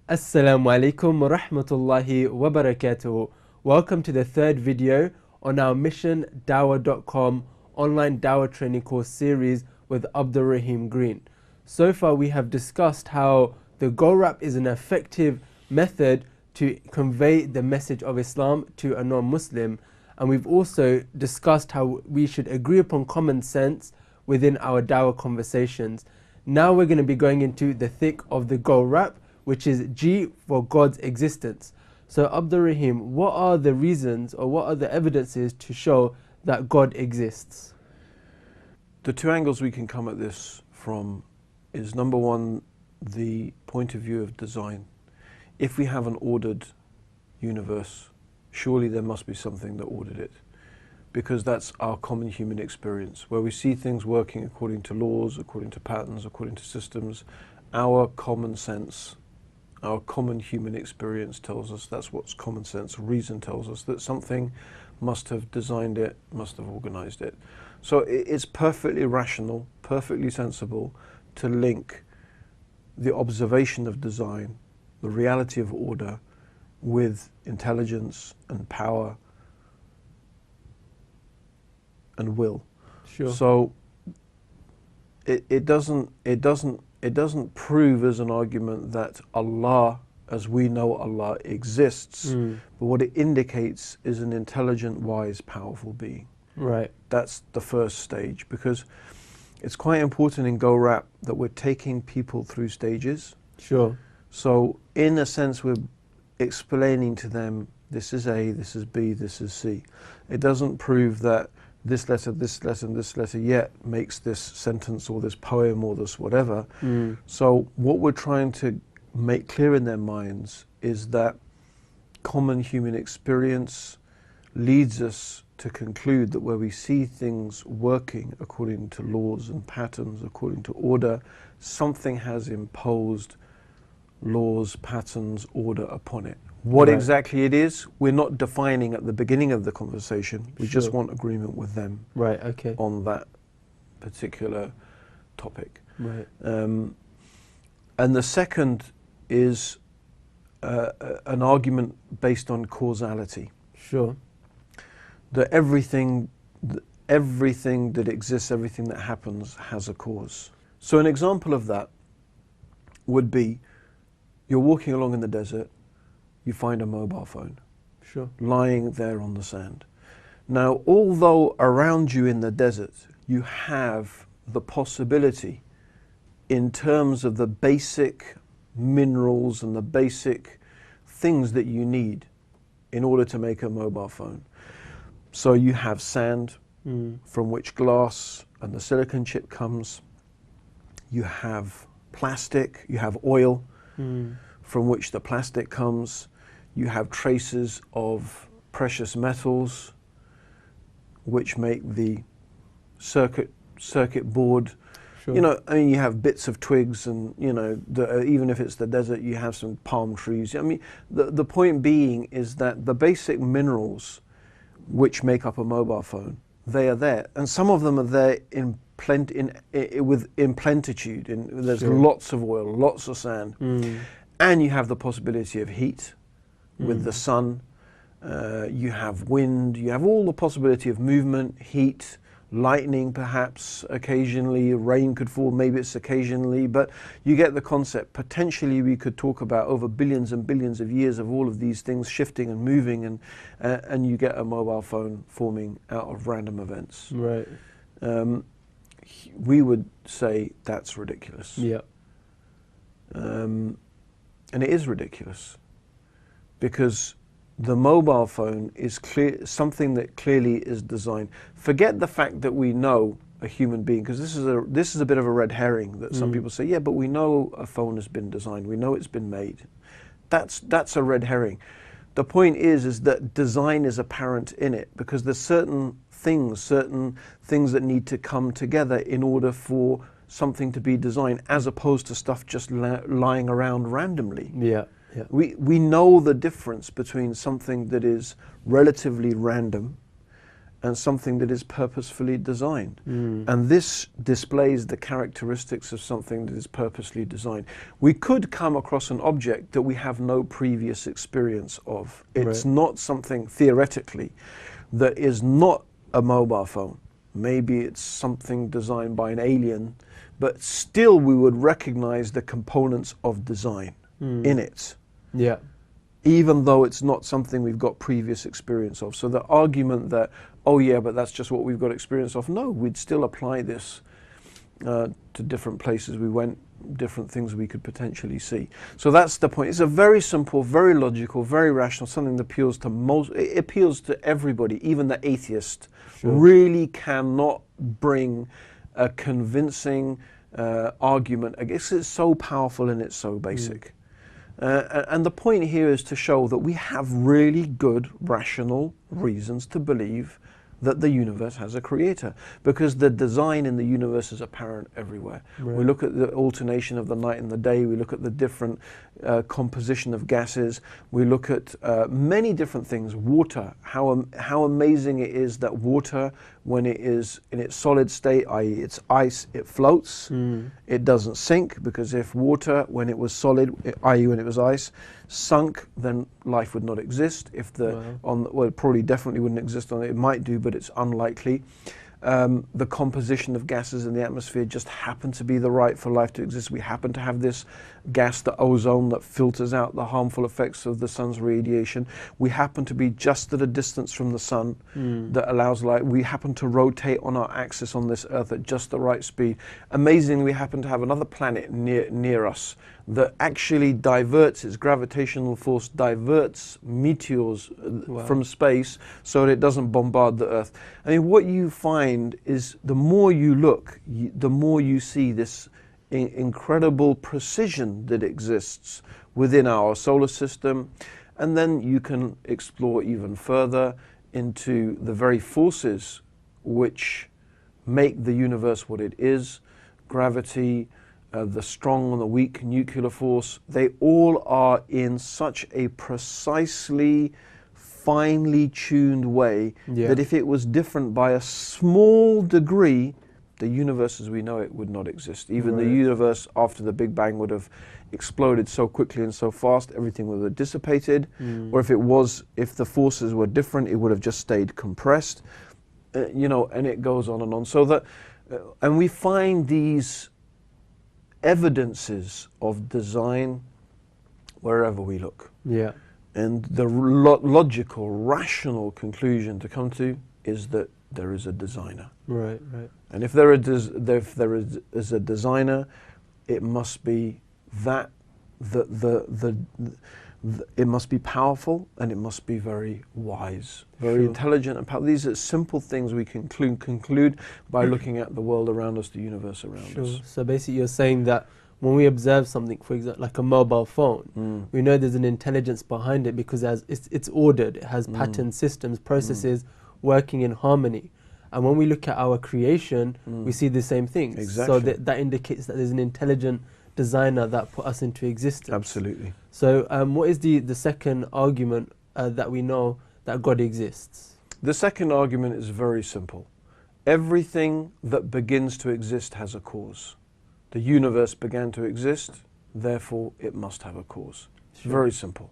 Assalamu alaikum wa rahmatullahi wa barakatuh. Welcome to the third video on our Mission Dawah.com online Dawah training course series with Abdurraheem Green. So far we have discussed how the Go Rap is an effective method to convey the message of Islam to a non-Muslim, and we've also discussed how we should agree upon common sense within our Dawah conversations. Now we're going to be going into the thick of the Go Rap, which is G for God's existence. So Abdurraheem, what are the reasons or what are the evidences to show that God exists? The two angles we can come at this from is, number one, the point of view of design. If we have an ordered universe, surely there must be something that ordered it, because that's our common human experience, where we see things working according to laws, according to patterns, according to systems. Our common sense, our common human experience tells us that's what's common sense. Reason tells us that something must have designed it, must have organized it. So it's perfectly rational, perfectly sensible to link the observation of design, the reality of order, with intelligence and power and will. Sure. So it doesn't prove as an argument that Allah, as we know Allah, exists, but what it indicates is an intelligent, wise, powerful being. Right. That's the first stage, because it's quite important in Go Rap that we're taking people through stages. Sure. So in a sense, we're explaining to them, this is A, this is B, this is C. It doesn't prove that this letter, this letter, and this letter yet makes this sentence or this poem or this whatever. So what we're trying to make clear in their minds is that common human experience leads us to conclude that where we see things working according to laws and patterns, according to order, something has imposed laws, patterns, order upon it. What exactly it is, we're not defining at the beginning of the conversation. We just want agreement with them on that particular topic. Right. And the second is an argument based on causality. Sure. That everything that exists, everything that happens has a cause. So an example of that would be, you're walking along in the desert, you find a mobile phone lying there on the sand. Now, although around you in the desert you have the possibility, in terms of the basic minerals and the basic things that you need in order to make a mobile phone. So you have sand, from which glass and the silicon chip comes. You have plastic, you have oil, from which the plastic comes. You have traces of precious metals, which make the circuit board. Sure. You know, I mean, you have bits of twigs, and you know, even if it's the desert, you have some palm trees. I mean, the point being is that the basic minerals which make up a mobile phone, they are there, and some of them are there in plenitude. There's lots of oil, lots of sand, and you have the possibility of heat with the sun. You have wind. You have all the possibility of movement, heat, lightning, perhaps occasionally. Rain could fall. Maybe it's occasionally, but you get the concept. Potentially, we could talk about over billions and billions of years of all of these things shifting and moving, and you get a mobile phone forming out of random events. Right. We would say that's ridiculous. Yeah. And it is ridiculous, because the mobile phone is something that clearly is designed. Forget the fact that we know a human being, because this is a bit of a red herring that some people say, yeah, but we know a phone has been designed. We know it's been made. That's a red herring. The point is that design is apparent in it, because there's certain things that need to come together in order for something to be designed, as opposed to stuff just lying around randomly. Yeah. Yeah. We know the difference between something that is relatively random and something that is purposefully designed. Mm. And this displays the characteristics of something that is purposely designed. We could come across an object that we have no previous experience of. It's Right. not something, theoretically, that is not a mobile phone. Maybe it's something designed by an alien, but still we would recognize the components of design in it, Yeah. even though it's not something we've got previous experience of. So the argument that, oh yeah, but that's just what we've got experience of, no, we'd still apply this to different places we went, different things we could potentially see. So that's the point. It's a very simple, very logical, very rational, something that appeals to it appeals to everybody, even the atheist. Sure. Really cannot bring a convincing argument. I guess it's so powerful and it's so basic. And the point here is to show that we have really good rational reasons to believe that the universe has a creator, because the design in the universe is apparent everywhere. Right. We look at the alternation of the night and the day, we look at the different composition of gases, we look at many different things. Water, how amazing it is that water, when it is in its solid state, i.e. it's ice, it floats, it doesn't sink, because if water, when it was solid, i.e. when it was ice, sunk, then life would not exist. If well, it probably definitely wouldn't exist on it. It might do, but it's unlikely. The composition of gases in the atmosphere just happen to be the right for life to exist. We happen to have this gas, the ozone, that filters out the harmful effects of the sun's radiation. We happen to be just at a distance from the sun that allows light. We happen to rotate on our axis on this earth at just the right speed. Amazingly, we happen to have another planet near us that actually diverts, its gravitational force diverts meteors from space so that it doesn't bombard the earth. I mean, what you find is the more you look, the more you see this incredible precision that exists within our solar system. And then you can explore even further into the very forces which make the universe what it is. Gravity, the strong and the weak nuclear force, they all are in such a precisely, finely tuned way that if it was different by a small degree, the universe as we know it would not exist. Even the universe after the Big Bang would have exploded so quickly and so fast, everything would have dissipated. Or if the forces were different, it would have just stayed compressed. And it goes on and on. So that, and we find these evidences of design wherever we look. Yeah. And the logical, rational conclusion to come to is that there is a designer. Right, right. And if there is a designer, it must be that it must be powerful, and it must be very wise, very intelligent and powerful. These are simple things we can conclude by looking at the world around us, the universe around us. So basically you're saying that when we observe something, for example, like a mobile phone, we know there's an intelligence behind it because it's ordered, it has pattern systems, processes working in harmony. And when we look at our creation, we see the same things. Exactly. So that indicates that there's an intelligent designer that put us into existence. Absolutely. So what is the second argument that we know that God exists? The second argument is very simple. Everything that begins to exist has a cause. The universe began to exist, therefore it must have a cause. Very simple.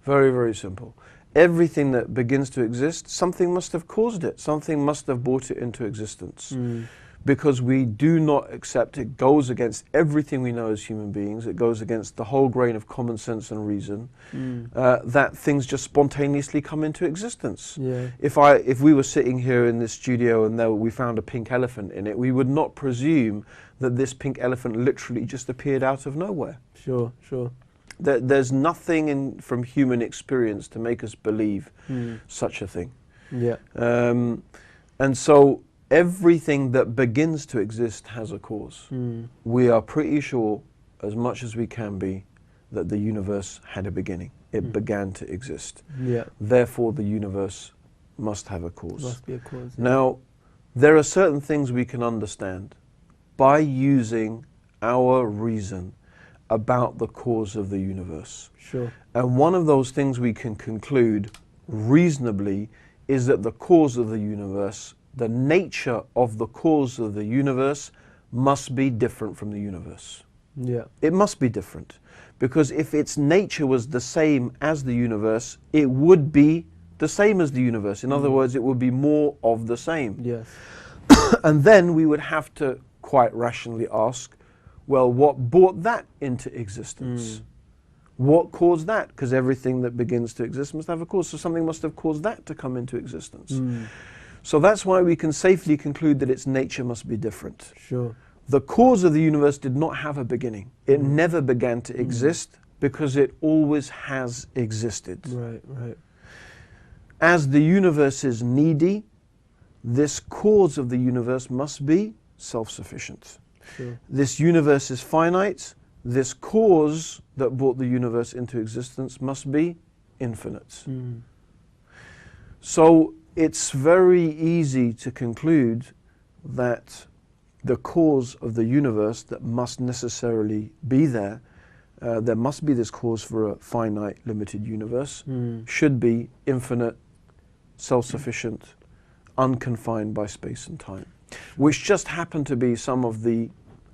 Very, very simple. Everything that begins to exist, something must have caused it. Something must have brought it into existence. Because we do not accept, it goes against everything we know as human beings, it goes against the whole grain of common sense and reason, that things just spontaneously come into existence. If we were sitting here in this studio and we found a pink elephant in it, we would not presume that this pink elephant literally just appeared out of nowhere. There's nothing from human experience to make us believe such a thing. And so everything that begins to exist has a cause. We are pretty sure, as much as we can be, that the universe had a beginning. It began to exist. Therefore, the universe must have a cause. Must be a cause. Now, there are certain things we can understand by using our reason about the cause of the universe. And one of those things we can conclude reasonably is that the cause of the universe, the nature of the cause of the universe, must be different from the universe. Yeah. It must be different. Because if its nature was the same as the universe, it would be the same as the universe. In other words, it would be more of the same. Yes. And then we would have to quite rationally ask, well, what brought that into existence? What caused that? Because everything that begins to exist must have a cause. So something must have caused that to come into existence. So that's why we can safely conclude that its nature must be different. Sure. The cause of the universe did not have a beginning. It never began to exist because it always has existed. Right, right. As the universe is needy, this cause of the universe must be self-sufficient. Sure. This universe is finite. This cause that brought the universe into existence must be infinite. So it's very easy to conclude that the cause of the universe that must necessarily be there must be this cause for a finite, limited universe, should be infinite, self-sufficient, unconfined by space and time, which just happen to be some of the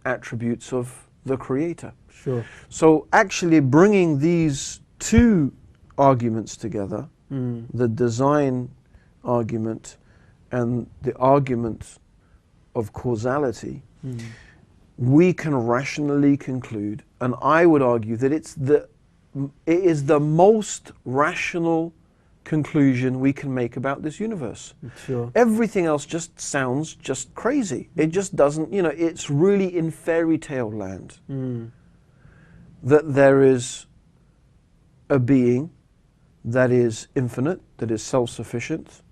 attributes of the Creator. Sure. So actually bringing these two arguments together, the design argument and the argument of causality, we can rationally conclude, and I would argue that it is the most rational conclusion we can make about this universe. Sure. Everything else just sounds just crazy. It just doesn't, it's really in fairy tale land. That there is a being that is infinite, that is self-sufficient,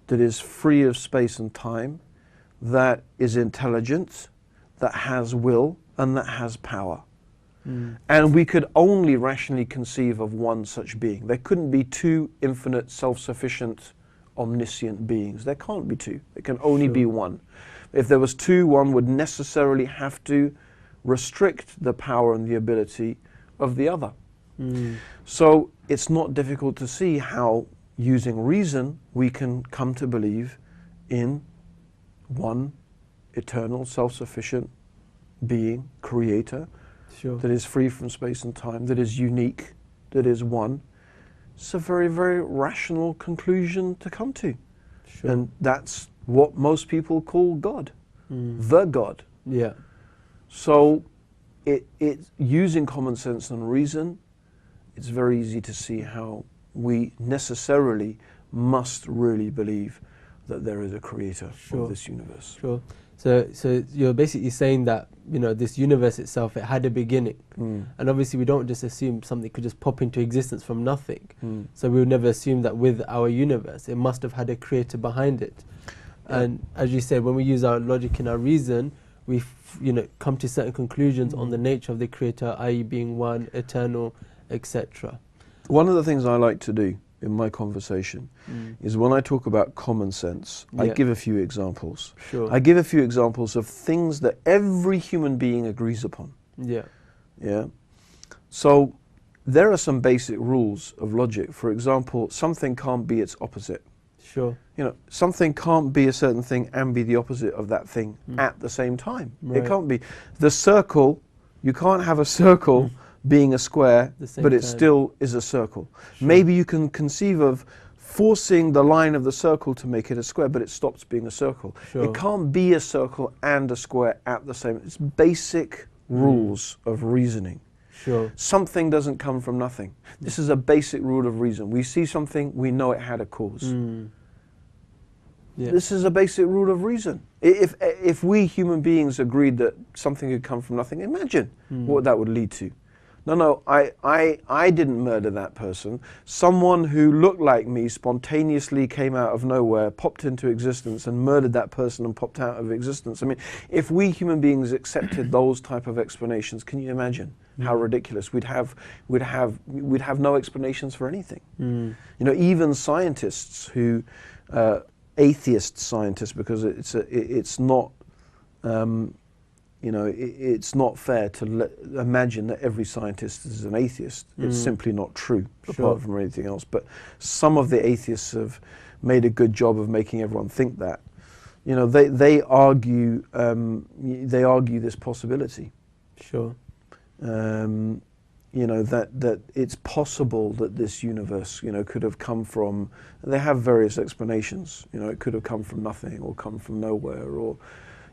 that is free of space and time, that is intelligent, that has will, and that has power. And we could only rationally conceive of one such being. There couldn't be two infinite, self-sufficient, omniscient beings. There can't be two. There can only be one. If there was two, one would necessarily have to restrict the power and the ability of the other. So it's not difficult to see how, using reason, we can come to believe in one eternal, self-sufficient being, creator, that is free from space and time, that is unique, that is one. It's a very, very rational conclusion to come to. And that's what most people call God, the God. Yeah. So it's using common sense and reason, it's very easy to see how we necessarily must really believe that there is a creator of this universe. Sure. So you're basically saying that, this universe itself, it had a beginning. And obviously we don't just assume something could just pop into existence from nothing. So we would never assume that with our universe, it must have had a creator behind it. And as you said, when we use our logic and our reason, we come to certain conclusions on the nature of the creator, i.e. being one, eternal, etc. One of the things I like to do in my conversation is when I talk about common sense, I give a few examples. Sure. I give a few examples of things that every human being agrees upon. Yeah. So there are some basic rules of logic. For example, something can't be its opposite. Sure. Something can't be a certain thing and be the opposite of that thing at the same time. Right. It can't be. The circle, you can't have a circle being a square, but it still is a circle. Sure. Maybe you can conceive of forcing the line of the circle to make it a square, but it stops being a circle. Sure. It can't be a circle and a square at the same. It's basic rules of reasoning. Sure. Something doesn't come from nothing. This is a basic rule of reason. We see something, we know it had a cause. This is a basic rule of reason. If we human beings agreed that something could come from nothing, imagine what that would lead to. No, I didn't murder that person. Someone who looked like me spontaneously came out of nowhere, popped into existence and murdered that person and popped out of existence. I mean, if we human beings accepted those type of explanations, can you imagine how ridiculous? We'd have no explanations for anything. Even scientists who, atheist scientists, because it's not fair to imagine that every scientist is an atheist. It's simply not true, apart from anything else. But some of the atheists have made a good job of making everyone think that. You know, they argue this possibility. Sure. You know, that it's possible that this universe, you know, could have come from, they have various explanations, you know, it could have come from nothing or come from nowhere, or,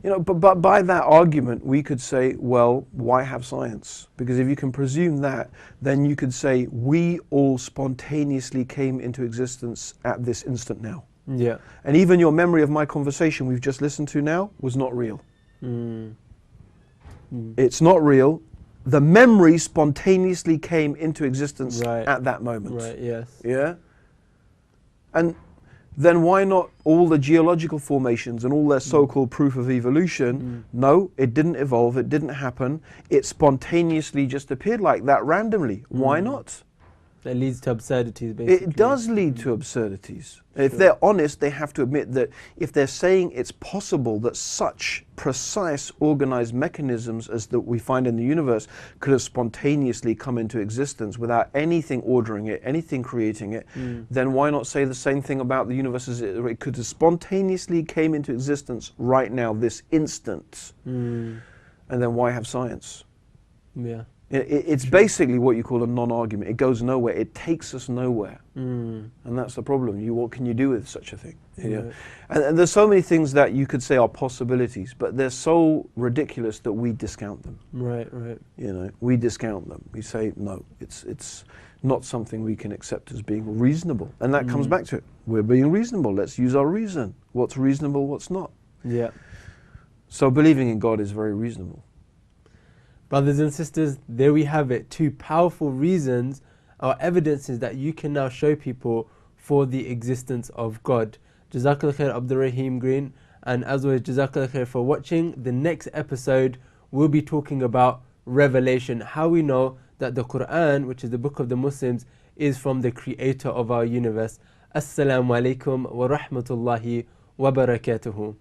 you know, but by that argument we could say, well, why have science? Because if you can presume that, then you could say we all spontaneously came into existence at this instant now. Yeah. And even your memory of my conversation we've just listened to now was not real. It's not real. The memory spontaneously came into existence at that moment. Right, yes. Yeah? And then why not all the geological formations and all their so-called proof of evolution? No, it didn't evolve, it didn't happen. It spontaneously just appeared like that randomly. Why not? That leads to absurdities, basically. It does lead to absurdities. If they're honest, they have to admit that if they're saying it's possible that such precise organized mechanisms as that we find in the universe could have spontaneously come into existence without anything ordering it, anything creating it, then why not say the same thing about the universe as it could have spontaneously came into existence right now, this instant? And then why have science? Yeah. It's basically what you call a non-argument. It goes nowhere. It takes us nowhere. And that's the problem. What can you do with such a thing? Yeah. And there's so many things that you could say are possibilities, but they're so ridiculous that we discount them. Right, right. You know, we discount them. We say, no, it's not something we can accept as being reasonable. And that comes back to it. We're being reasonable. Let's use our reason. What's reasonable, what's not. Yeah. So believing in God is very reasonable. Brothers and sisters, there we have it. 2 powerful reasons or evidences that you can now show people for the existence of God. Jazakallah khair, Abdurraheem Green. And as always, Jazakallah khair for watching. The next episode, we'll be talking about revelation. How we know that the Quran, which is the book of the Muslims, is from the creator of our universe. Assalamu alaikum wa rahmatullahi wa barakatuhu.